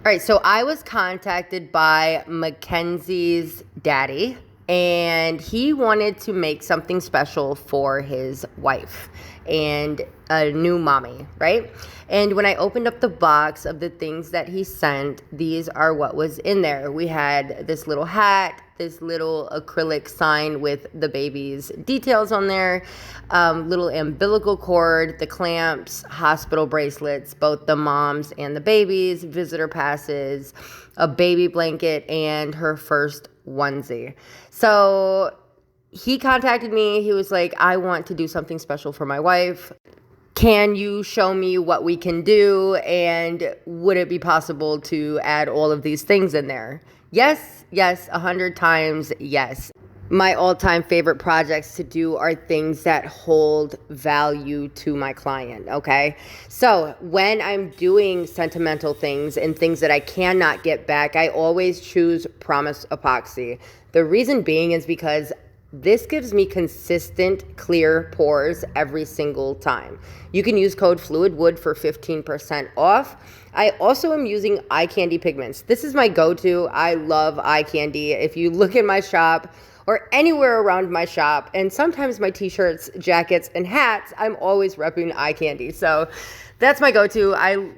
All right, so I was contacted by Mackenzie's daddy, and he wanted to make something special for his wife and a new mommy, right? And when I opened up the box of the things that he sent, these are what was in there. We had this little hat, this little acrylic sign with the baby's details on there, little umbilical cord, the clamps, hospital bracelets, both the mom's and the baby's, visitor passes, a baby blanket, and her first onesie. So he contacted me. He was like, I want to do something special for my wife. Can you show me what we can do? And would it be possible to add all of these things in there? Yes, 100 times yes. My all-time favorite projects to do are things that hold value to my client, okay? So when I'm doing sentimental things and things that I cannot get back, I always choose Promise Epoxy. The reason being is because this gives me consistent, clear pours every single time. You can use code FLUIDWOOD for 15% off. I also am using eye candy pigments. This is my go-to. I love eye candy. If you look in my shop or anywhere around my shop, and sometimes my t-shirts, jackets, and hats, I'm always repping eye candy. So that's my go-to.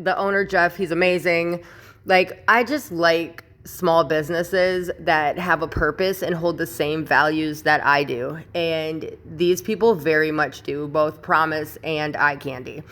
The owner, Jeff, he's amazing. I just like small businesses that have a purpose and hold the same values that I do. And these people very much do, both Promise and eye candy.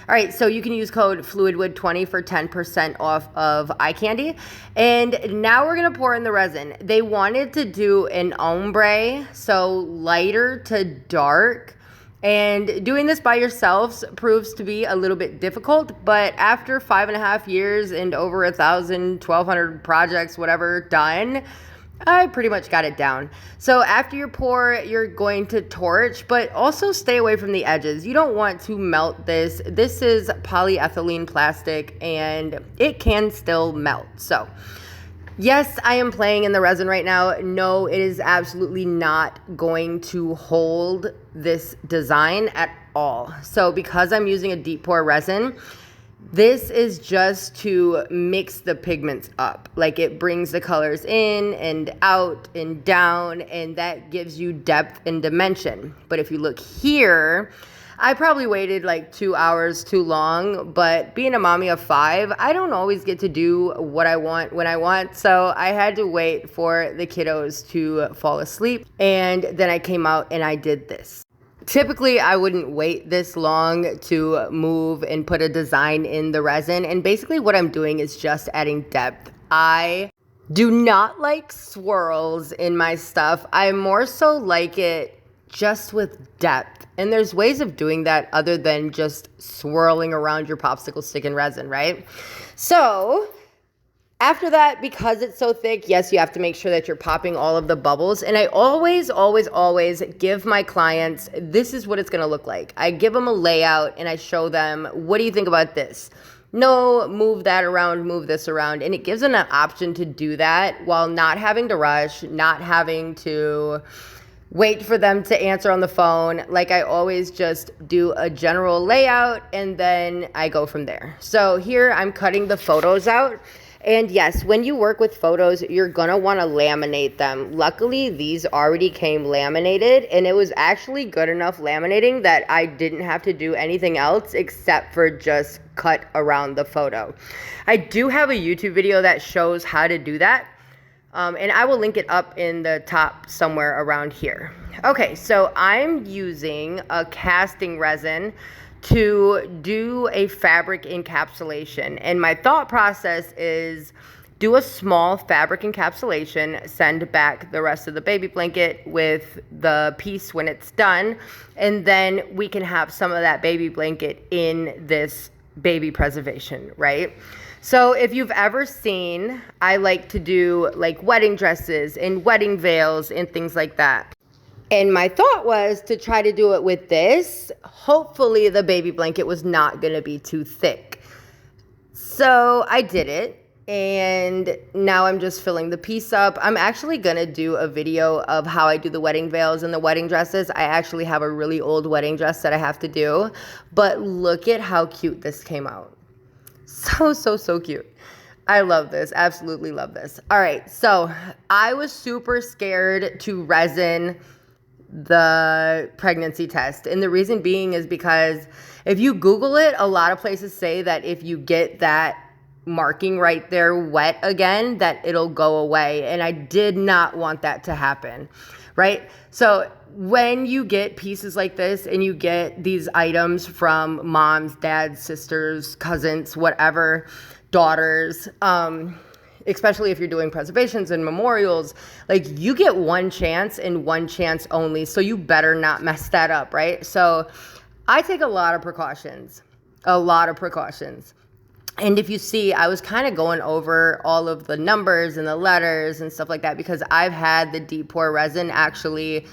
All right, so you can use code FLUIDWOOD20 for 10% off of eye candy. And now we're gonna pour in the resin. They wanted to do an ombre, so lighter to dark. And doing this by yourselves proves to be a little bit difficult, but after 5.5 years and over 1,000, 1,200 projects, whatever, done, I pretty much got it down. So after your pour, you're going to torch, but also stay away from the edges. You don't want to melt this. This is polyethylene plastic and it can still melt. So yes, I am playing in the resin right now. No, it is absolutely not going to hold this design at all. So because I'm using a deep pour resin, this is just to mix the pigments up. It brings the colors in and out and down, and that gives you depth and dimension. But if you look here, I probably waited 2 hours too long, but being a mommy of 5, I don't always get to do what I want when I want. So I had to wait for the kiddos to fall asleep. And then I came out and I did this. Typically, I wouldn't wait this long to move and put a design in the resin. And basically what I'm doing is just adding depth. I do not like swirls in my stuff. I more so like it just with depth. And there's ways of doing that other than just swirling around your popsicle stick in resin, right? So after that, because it's so thick, yes, you have to make sure that you're popping all of the bubbles. And I always give my clients, this is what it's gonna look like. I give them a layout and I show them, what do you think about this? No, move that around, move this around. And it gives them an option to do that while not having to rush, not having to wait for them to answer on the phone. I always just do a general layout and then I go from there. So here I'm cutting the photos out. And yes, when you work with photos, you're gonna wanna laminate them. Luckily, these already came laminated and it was actually good enough laminating that I didn't have to do anything else except for just cut around the photo. I do have a YouTube video that shows how to do that. And I will link it up in the top somewhere around here. Okay, so I'm using a casting resin to do a fabric encapsulation. And my thought process is do a small fabric encapsulation, send back the rest of the baby blanket with the piece when it's done, and then we can have some of that baby blanket in this baby preservation, right? So if you've ever seen, I like to do wedding dresses and wedding veils and things like that. And my thought was to try to do it with this. Hopefully the baby blanket was not gonna be too thick. So I did it, and now I'm just filling the piece up. I'm actually gonna do a video of how I do the wedding veils and the wedding dresses. I actually have a really old wedding dress that I have to do, but look at how cute this came out. So cute. I love this. Absolutely love this. All right. So I was super scared to resin the pregnancy test. And the reason being is because if you Google it, a lot of places say that if you get that marking right there wet again, that it'll go away. And I did not want that to happen, right? So when you get pieces like this and you get these items from moms, dads, sisters, cousins, whatever, daughters, especially if you're doing preservations and memorials, like you get one chance and one chance only. So you better not mess that up, right? So I take a lot of precautions. And if you see, I was kind of going over all of the numbers and the letters and stuff like that because I've had the deep pour resin actually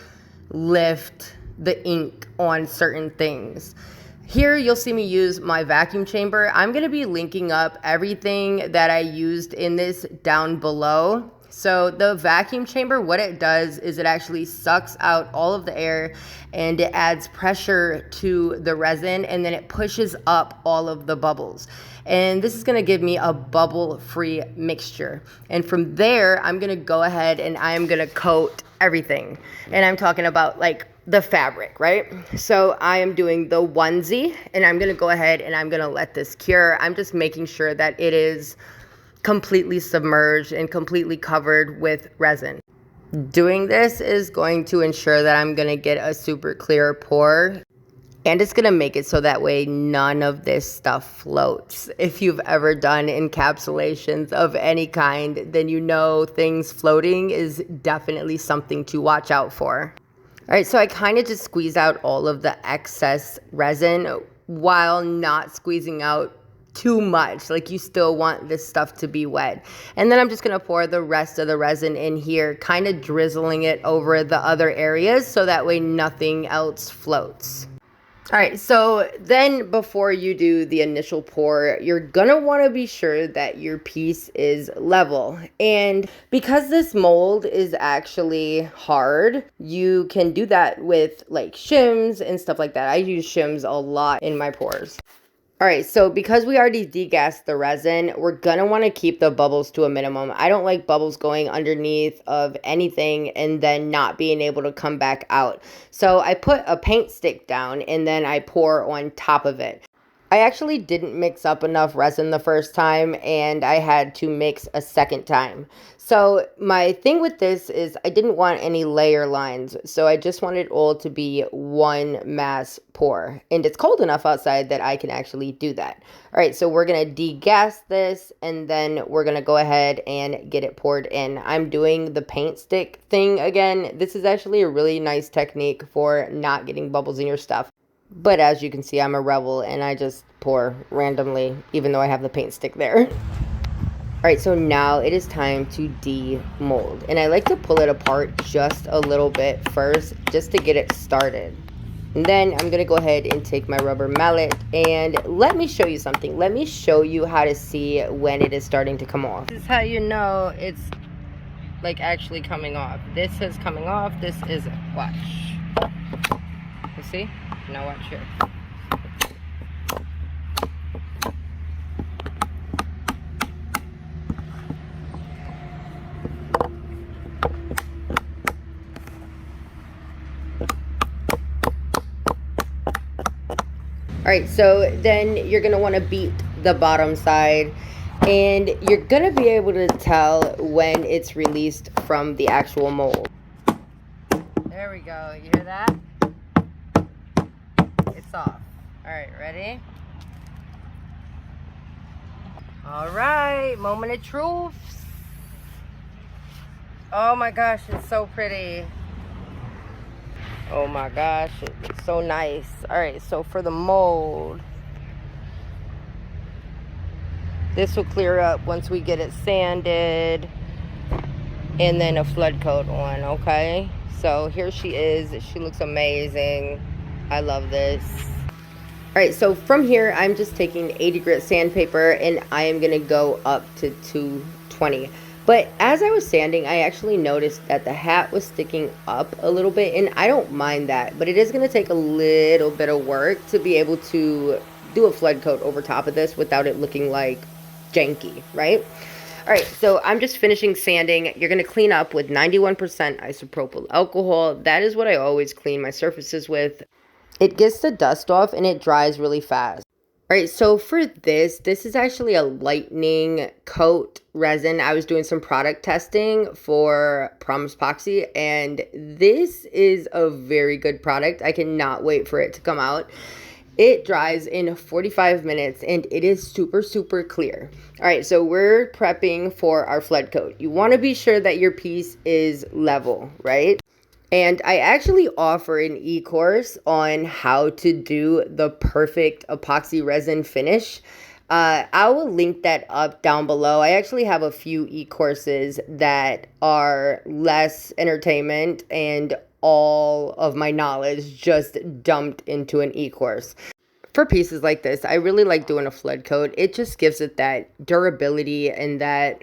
lift the ink on certain things. Here you'll see me use my vacuum chamber. I'm going to be linking up everything that I used in this down below. So the vacuum chamber, what it does is it actually sucks out all of the air and it adds pressure to the resin and then it pushes up all of the bubbles. And this is going to give me a bubble-free mixture. And from there, I'm going to go ahead and I'm going to coat everything. And I'm talking about like the fabric, right? So I am doing the onesie and I'm going to go ahead and I'm going to let this cure. I'm just making sure that it is completely submerged and completely covered with resin. Doing this is going to ensure that I'm going to get a super clear pour. And it's going to make it so that way none of this stuff floats. If you've ever done encapsulations of any kind, then you know things floating is definitely something to watch out for. All right, so I kind of just squeeze out all of the excess resin while not squeezing out too much. Like you still want this stuff to be wet. And then I'm just going to pour the rest of the resin in here, kind of drizzling it over the other areas so that way nothing else floats. All right, so then before you do the initial pour, you're gonna wanna be sure that your piece is level. And because this mold is actually hard, you can do that with like shims and stuff like that. I use shims a lot in my pours. All right, so because we already degassed the resin, we're gonna wanna keep the bubbles to a minimum. I don't like bubbles going underneath of anything and then not being able to come back out. So I put a paint stick down and then I pour on top of it. I actually didn't mix up enough resin the first time and I had to mix a second time. So my thing with this is I didn't want any layer lines. So I just wanted it all to be one mass pour. And it's cold enough outside that I can actually do that. All right, so we're gonna degas this and then we're gonna go ahead and get it poured in. I'm doing the paint stick thing again. This is actually a really nice technique for not getting bubbles in your stuff. But as you can see, I'm a rebel and I just pour randomly, even though I have the paint stick there. All right, so now it is time to demold. And I like to pull it apart just a little bit first, just to get it started. And then I'm gonna go ahead and take my rubber mallet and let me show you something. Let me show you how to see when it is starting to come off. This is how you know it's like actually coming off. This is coming off, this isn't. Watch. You see? Now watch here. All right, so then you're gonna wanna beat the bottom side and you're gonna be able to tell when it's released from the actual mold. There we go, you hear that? It's off. All right, ready? All right, moment of truth. Oh my gosh, it's so pretty. Oh my gosh, it looks so nice. All right, so for the mold, this will clear up once we get it sanded and then a flood coat on, okay? So here she is. She looks amazing. I love this. All right, so from here, I'm just taking 80 grit sandpaper and I am gonna go up to 220. But as I was sanding, I actually noticed that the hat was sticking up a little bit, and I don't mind that, but it is gonna take a little bit of work to be able to do a flood coat over top of this without it looking like janky, right? All right, so I'm just finishing sanding. You're going to clean up with 91% isopropyl alcohol. That is what I always clean my surfaces with. It gets the dust off and it dries really fast. All right, so for this is actually a lightning coat resin. I was doing some product testing for Promise Epoxy, and this is a very good product. I cannot wait for it to come out. It dries in 45 minutes and it is super, super clear. All right, so we're prepping for our flood coat. You want to be sure that your piece is level, right? And I actually offer an e-course on how to do the perfect epoxy resin finish. I will link that up down below. I actually have a few e-courses that are less entertainment and all of my knowledge just dumped into an e-course. For pieces like this, I really like doing a flood coat. It just gives it that durability and that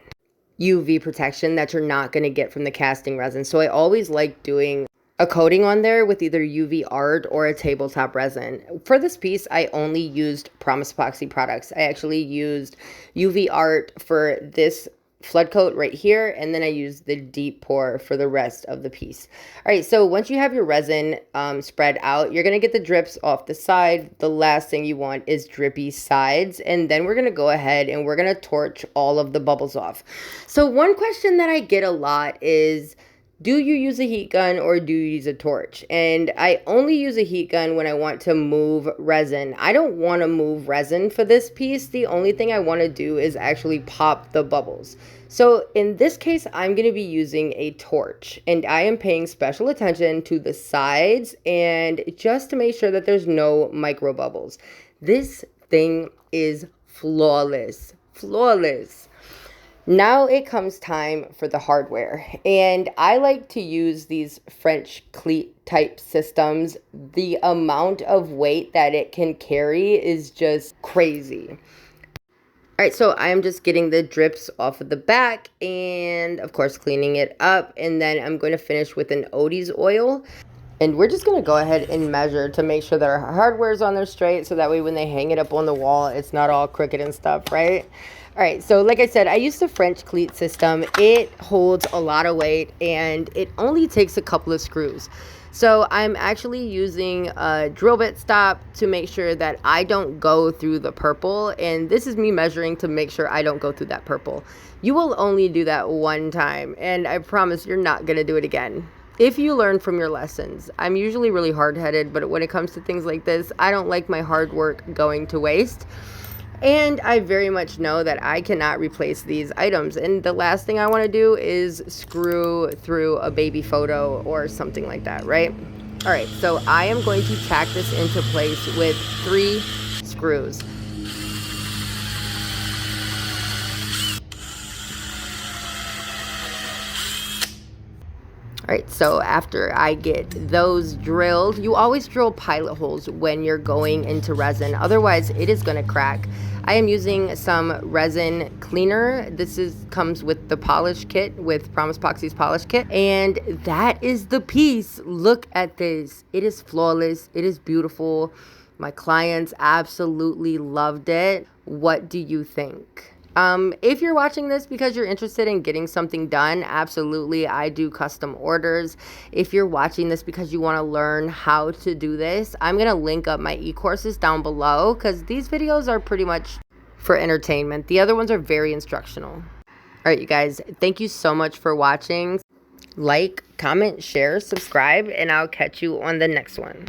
UV protection that you're not going to get from the casting resin. So I always like doing a coating on there with either UV art or a tabletop resin. For this piece, I only used Promise Epoxy products. I actually used UV art for this flood coat right here, and then I used the deep pour for the rest of the piece. All right, so once you have your resin spread out, you're gonna get the drips off the side. The last thing you want is drippy sides, and then we're gonna go ahead and we're gonna torch all of the bubbles off. So one question that I get a lot is, do you use a heat gun or do you use a torch? And I only use a heat gun when I want to move resin. I don't want to move resin for this piece. The only thing I want to do is actually pop the bubbles. So in this case, I'm going to be using a torch, and I am paying special attention to the sides and just to make sure that there's no micro bubbles. This thing is flawless, flawless. Now it comes time for the hardware, and I like to use these French cleat type systems. The amount of weight that it can carry is just crazy. All right, so I am just getting the drips off of the back and of course cleaning it up, and then I'm going to finish with an Odie's oil. And we're just going to go ahead and measure to make sure that our hardware is on there straight, so that way when they hang it up on the wall, it's not all crooked and stuff, right? All right, so like I said, I use the French cleat system. It holds a lot of weight and it only takes a couple of screws. So I'm actually using a drill bit stop to make sure that I don't go through the purple. And this is me measuring to make sure I don't go through that purple. You will only do that one time, and I promise you're not going to do it again. If you learn from your lessons. I'm usually really hard-headed, but when it comes to things like this, I don't like my hard work going to waste. And I very much know that I cannot replace these items. And the last thing I want to do is screw through a baby photo or something like that, right? All right, so I am going to tack this into place with 3 screws. All right, so after I get those drilled, you always drill pilot holes when you're going into resin. Otherwise, it is going to crack. I am using some resin cleaner. This comes with the polish kit, with Promise Epoxy's polish kit. And that is the piece. Look at this. It is flawless. It is beautiful. My clients absolutely loved it. What do you think? If you're watching this because you're interested in getting something done, absolutely, I do custom orders. If you're watching this because you want to learn how to do this, I'm going to link up my e-courses down below, because these videos are pretty much for entertainment. The other ones are very instructional. All right, you guys, thank you so much for watching. Like, comment, share, subscribe, and I'll catch you on the next one.